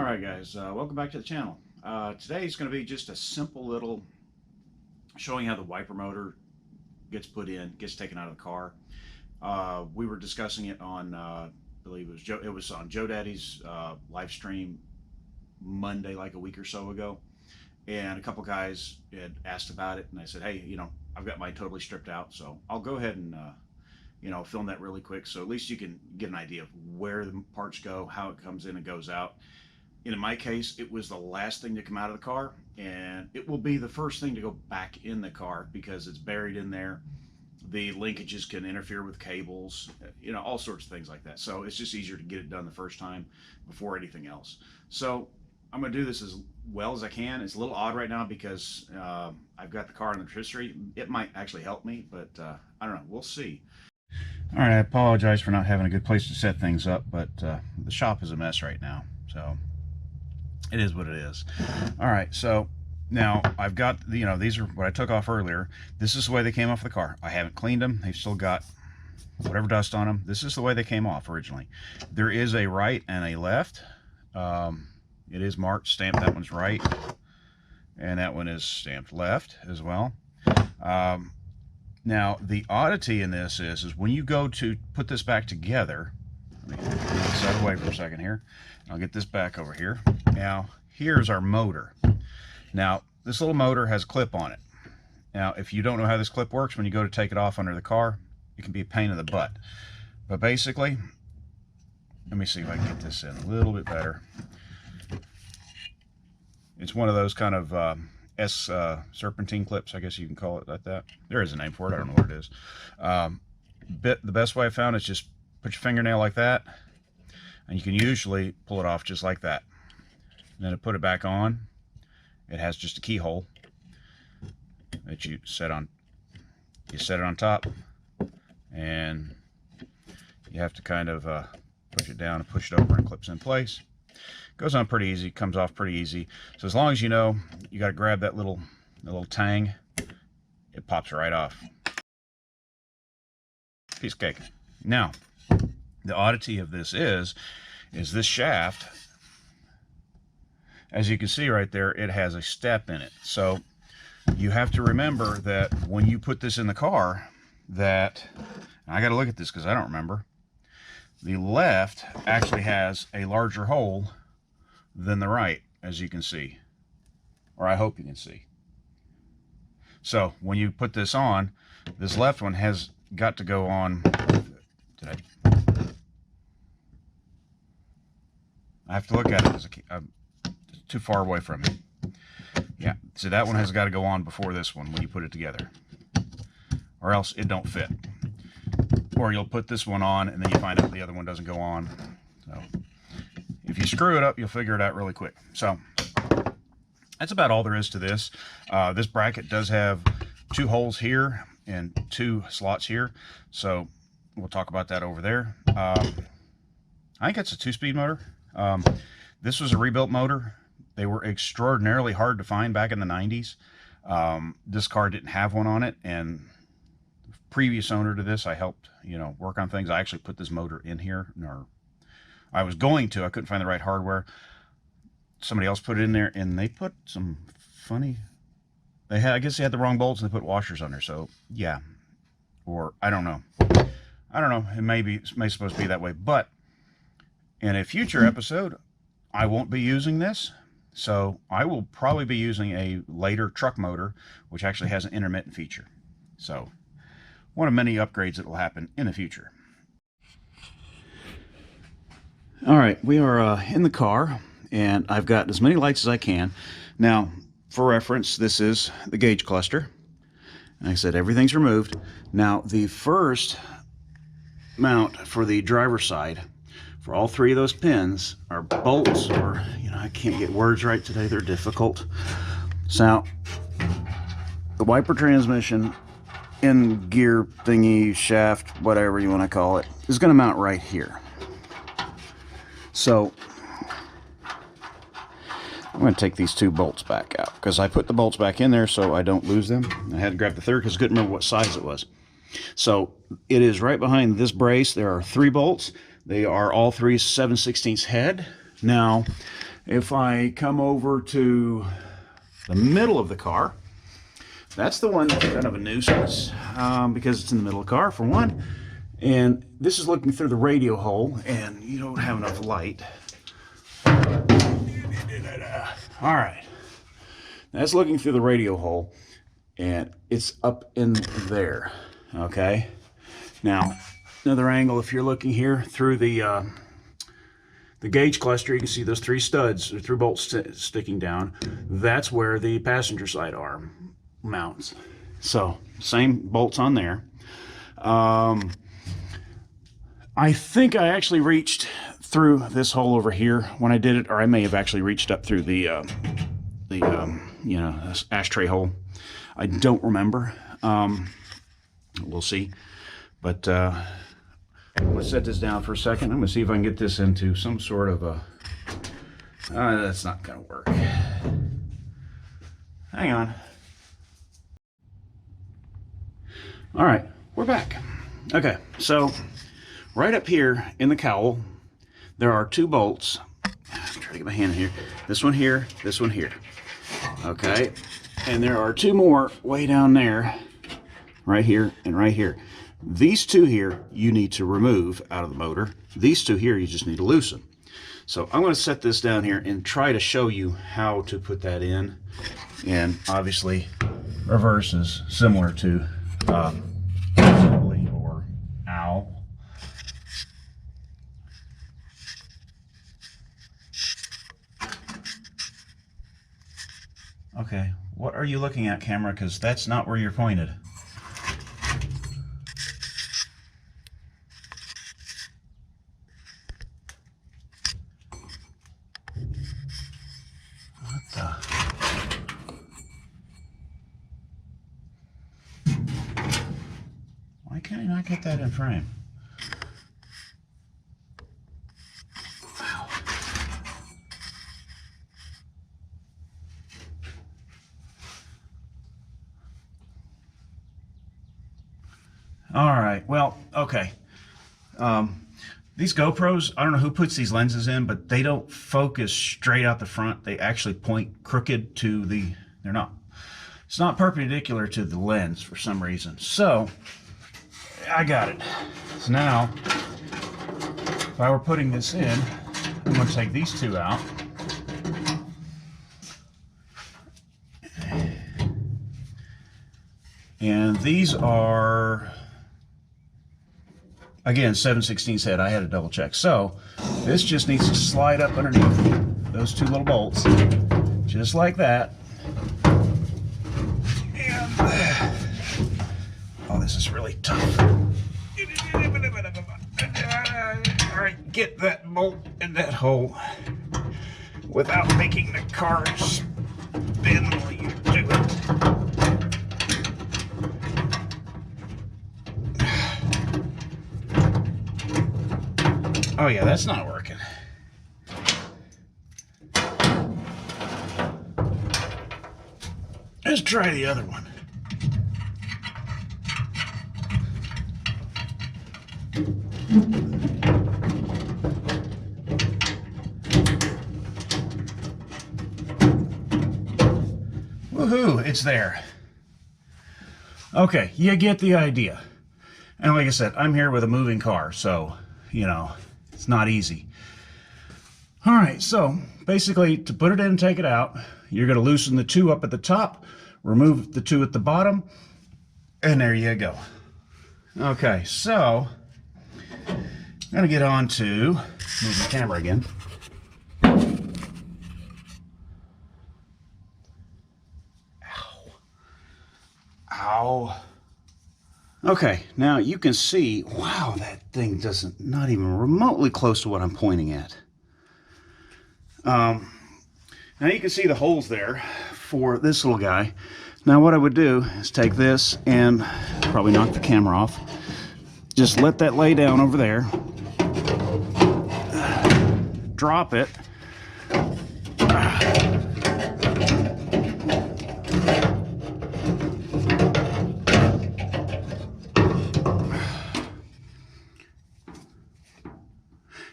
Alright guys, welcome back to the channel. Today is going to be just a simple little showing how the wiper motor gets put in, gets taken out of the car. We were discussing it on, I believe it was on Joe Daddy's live stream Monday, like a week or so ago. And a couple guys had asked about it, and I said, hey, I've got mine totally stripped out, so I'll go ahead and film that really quick, so at least you can get an idea of where the parts go, how it comes in and goes out. In my case, it was the last thing to come out of the car, and it will be the first thing to go back in the car because it's buried in there. The linkages can interfere with cables, all sorts of things like that. So it's just easier to get it done the first time before anything else. So I'm going to do this as well as I can. It's a little odd right now because I've got the car in the registry. It might actually help me, but I don't know. We'll see. All right, I apologize for not having a good place to set things up, but the shop is a mess right now. So it is what it is. All right, so now I've got, these are what I took off earlier. This is the way they came off the car. I haven't cleaned them. They've still got whatever dust on them. This is the way they came off originally. There is a right and a left. It is marked, stamped. That one's right, and that one is stamped left as well. Now, the oddity in this is when you go to put this back together, let me get this out of the way for a second here. I'll get this back over here. Now, here's our motor. Now, this little motor has a clip on it. Now, if you don't know how this clip works, when you go to take it off under the car, it can be a pain in the butt. But basically, let me see if I can get this in a little bit better. It's one of those kind of serpentine clips, I guess you can call it like that. There is a name for it. I don't know what it is. The best way I found is just put your fingernail like that, and you can usually pull it off just like that. And then to put it back on, it has just a keyhole that you set on. You set it on top, and you have to kind of push it down and push it over, and clips in place. Goes on pretty easy, comes off pretty easy. So as long as you know, you got to grab that little tang, it pops right off. Piece of cake. Now, the oddity of this is this shaft, as you can see right there, it has a step in it. So you have to remember that when you put this in the car, that, and I got to look at this because I don't remember, the left actually has a larger hole than the right, as you can see, or I hope you can see. So when you put this on, this left one has got to go on. I have to look at it because I'm too far away from it. Yeah, so that one has got to go on before this one when you put it together, or else it don't fit. Or you'll put this one on and then you find out the other one doesn't go on. So if you screw it up, you'll figure it out really quick. So that's about all there is to this. This bracket does have 2 holes here and 2 slots here. So we'll talk about that over there. I think it's a 2-speed motor. This was a rebuilt motor. They were extraordinarily hard to find back in the 90s. This car didn't have one on it, and the previous owner to this, I helped, work on things. I actually put this motor in here, or I was going to. I couldn't find the right hardware. Somebody else put it in there, and they put some funny. I guess they had the wrong bolts, and they put washers on there. So yeah, or I don't know. It may supposed to be that way, but in a future episode, I won't be using this. So I will probably be using a later truck motor, which actually has an intermittent feature. So one of many upgrades that will happen in the future. All right, we are in the car, and I've got as many lights as I can. Now, for reference, this is the gauge cluster. And like I said, everything's removed. Now, the first mount for the driver's side, for all 3 of those pins, are bolts, or, I can't get words right today. They're difficult. So, the wiper transmission in gear thingy, shaft, whatever you want to call it, is going to mount right here. So I'm going to take these 2 bolts back out because I put the bolts back in there so I don't lose them. I had to grab the third because I couldn't remember what size it was. So it is right behind this brace. There are 3 bolts. They are all 3 7/16 head. Now, If I come over to the middle of the car, that's the one that's kind of a nuisance because it's in the middle of the car, for one. And this is looking through the radio hole, and you don't have enough light. All right. That's looking through the radio hole, and it's up in there. Okay. Now, another angle, if you're looking here through the gauge cluster, you can see those 3 studs, or 3 bolts sticking down. That's where the passenger side arm mounts. So, same bolts on there. I think I actually reached through this hole over here when I did it, or I may have actually reached up through the ashtray hole. I don't remember. We'll see. But I'm going to set this down for a second. I'm going to see if I can get this into some sort of a... that's not going to work. Hang on. All right, we're back. Okay, so right up here in the cowl, there are 2 bolts. I'm trying to get my hand in here. This one here, this one here. Okay, and there are 2 more way down there, right here and right here. These 2 here you need to remove out of the motor. These 2 here you just need to loosen. So I'm going to set this down here and try to show you how to put that in. And obviously reverse is similar to or ow. Okay, what are you looking at, camera? Because that's not where you're pointed. What the? Why can't I not get that in frame? Wow. All right, well, okay. These GoPros, I don't know who puts these lenses in, but they don't focus straight out the front. They actually point crooked to the, it's not perpendicular to the lens for some reason. So, I got it. So now, if I were putting this in, I'm going to take these 2 out. And these are, again, 7/16 head. I had to double check. So this just needs to slide up underneath those 2 little bolts, just like that. And, oh, this is really tough. All right, get that bolt in that hole without making the car spin while you do it. Oh yeah, that's not working. Let's try the other one. Woohoo, it's there. Okay, you get the idea. And like I said, I'm here with a moving car, so, you know, it's not easy. All right, so basically to put it in and take it out, you're going to loosen the 2 up at the top, remove the 2 at the bottom, and there you go. Okay, so I'm going to get on to, move the camera again. Ow. Ow. Okay, now you can see, wow, that thing doesn't, not even remotely close to what I'm pointing at. Now you can see the holes there for this little guy. Now what I would do is take this and probably knock the camera off. Just let that lay down over there. Drop it.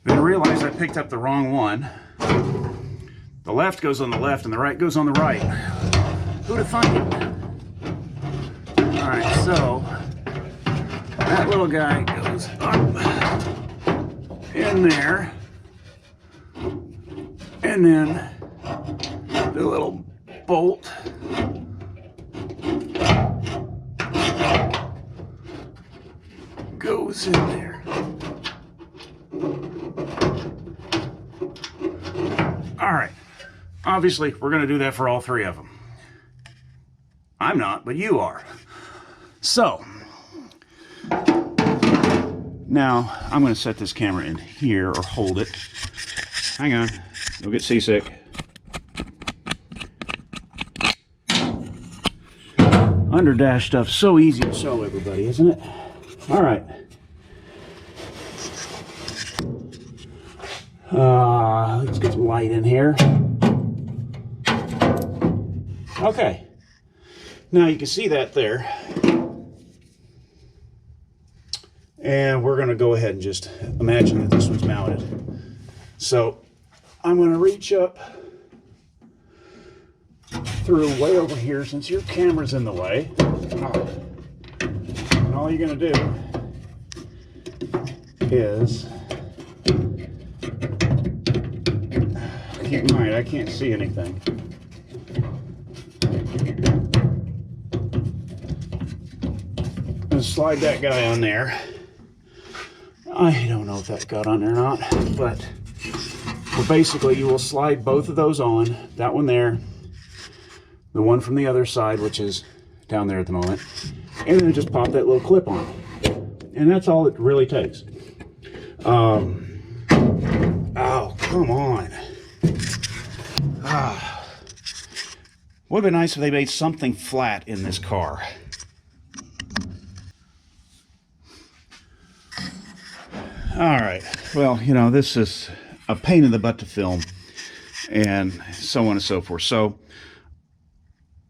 Then realize I picked up the wrong one. The left goes on the left and the right goes on the right. Who'd have thought it? All right, so that little guy goes up in there, and then the little bolt goes in there. All right, obviously we're going to do that for all three of them. I'm not, but you are. So now I'm going to set this camera in here, or hold it. Hang on, you'll get seasick. Under dash stuff, so easy to sew, everybody, isn't it? All right. Let's get some light in here. Okay. Now you can see that there. And we're going to go ahead and just imagine that this one's mounted. So I'm going to reach up through way over here since your camera's in the way. And all you're going to do is, keep in mind, I can't see anything. Slide that guy on there. I don't know if that got on there or not, but basically you will slide both of those on, that one there, the one from the other side, which is down there at the moment, and then just pop that little clip on. And that's all it really takes. Oh, come on. Would have been nice if they made something flat in this car. All right, well, you know, this is a pain in the butt to film, and so on and so forth. So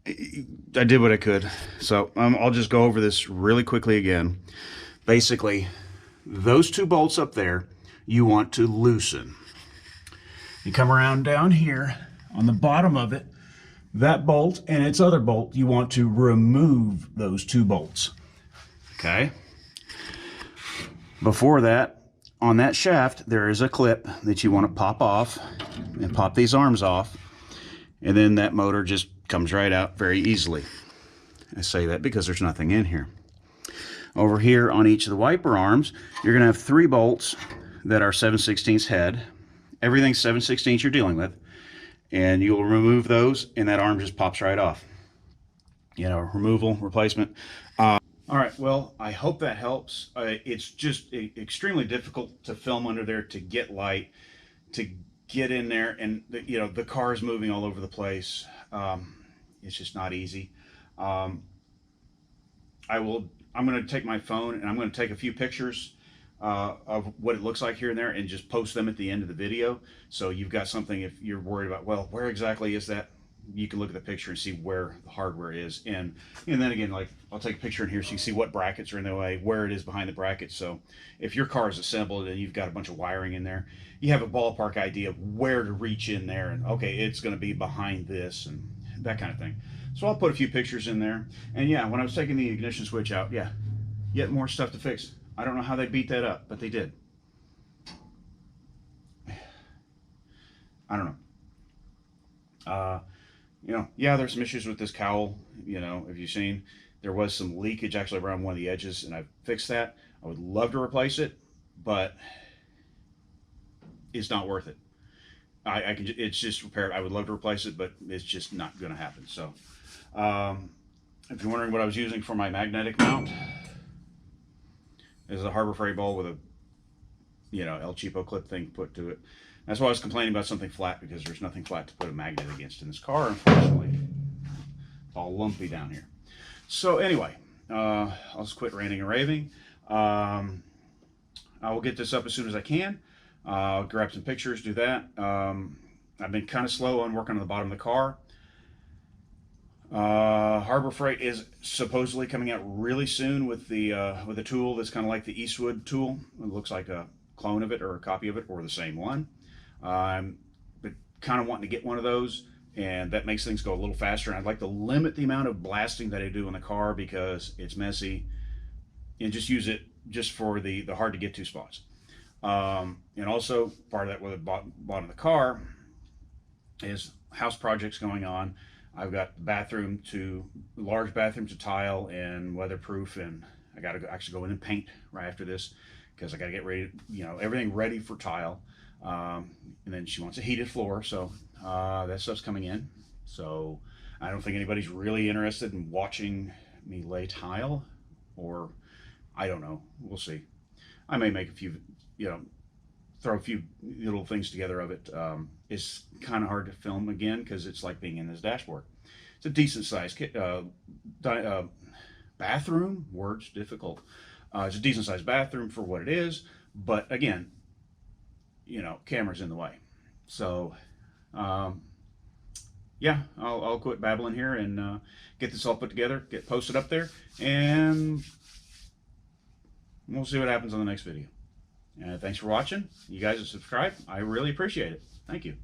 I did what I could. So I'll just go over this really quickly again. Basically, those two bolts up there, you want to loosen. You come around down here on the bottom of it, that bolt and its other bolt, you want to remove those two bolts. Okay? Before that, on that shaft, there is a clip that you want to pop off and pop these arms off, and then that motor just comes right out very easily. I say that because there's nothing in here. Over here on each of the wiper arms, you're going to have 3 bolts that are 7/16 head. Everything's 7/16 you're dealing with, and you'll remove those, and that arm just pops right off. You know, removal, replacement. All right, well, I hope that helps. It's just extremely difficult to film under there, to get light, to get in there, and you know, the car is moving all over the place. It's just not easy. I'm going to take my phone and I'm going to take a few pictures of what it looks like here and there, and just post them at the end of the video. So you've got something if you're worried about, well, where exactly is that? You can look at the picture and see where the hardware is. And then again, like, I'll take a picture in here so you can see what brackets are in the way, where it is behind the brackets. So if your car is assembled and you've got a bunch of wiring in there, you have a ballpark idea of where to reach in there, and okay, it's going to be behind this and that kind of thing. So I'll put a few pictures in there. And yeah, when I was taking the ignition switch out, yeah, yet more stuff to fix. I don't know how they beat that up, but they did. I don't know. You know, yeah, there's some issues with this cowl. You know, if you've seen, there was some leakage actually around one of the edges, and I fixed that. I would love to replace it, but it's not worth it. I can. It's just repaired. I would love to replace it, but it's just not going to happen. So, if you're wondering what I was using for my magnetic mount, is a Harbor Freight ball with a, you know, El Cheapo clip thing put to it. That's why I was complaining about something flat, because there's nothing flat to put a magnet against in this car, unfortunately. It's all lumpy down here. So anyway, I'll just quit ranting and raving. I will get this up as soon as I can. I'll grab some pictures, do that. I've been kind of slow on working on the bottom of the car. Harbor Freight is supposedly coming out really soon with a tool that's kind of like the Eastwood tool. It looks like a clone of it or a copy of it or the same one. But kind of wanting to get one of those, and that makes things go a little faster. And I'd like to limit the amount of blasting that I do in the car because it's messy, and just use it just for the hard to get to spots. And also part of that, what I bought in the car is house projects going on. I've got large bathroom to tile and weatherproof, and I got to actually go in and paint right after this because I got to get ready, everything ready for tile. And then she wants a heated floor, so that stuff's coming in. So I don't think anybody's really interested in watching me lay tile, or I don't know. We'll see. I may make a few, throw a few little things together of it. It's kind of hard to film again because it's like being in this dashboard. It's a decent sized bathroom. Words difficult. It's a decent sized bathroom for what it is, but again, camera's in the way. So, yeah, I'll quit babbling here and get this all put together, get posted up there, and we'll see what happens on the next video. Thanks for watching. You guys have subscribed. I really appreciate it. Thank you.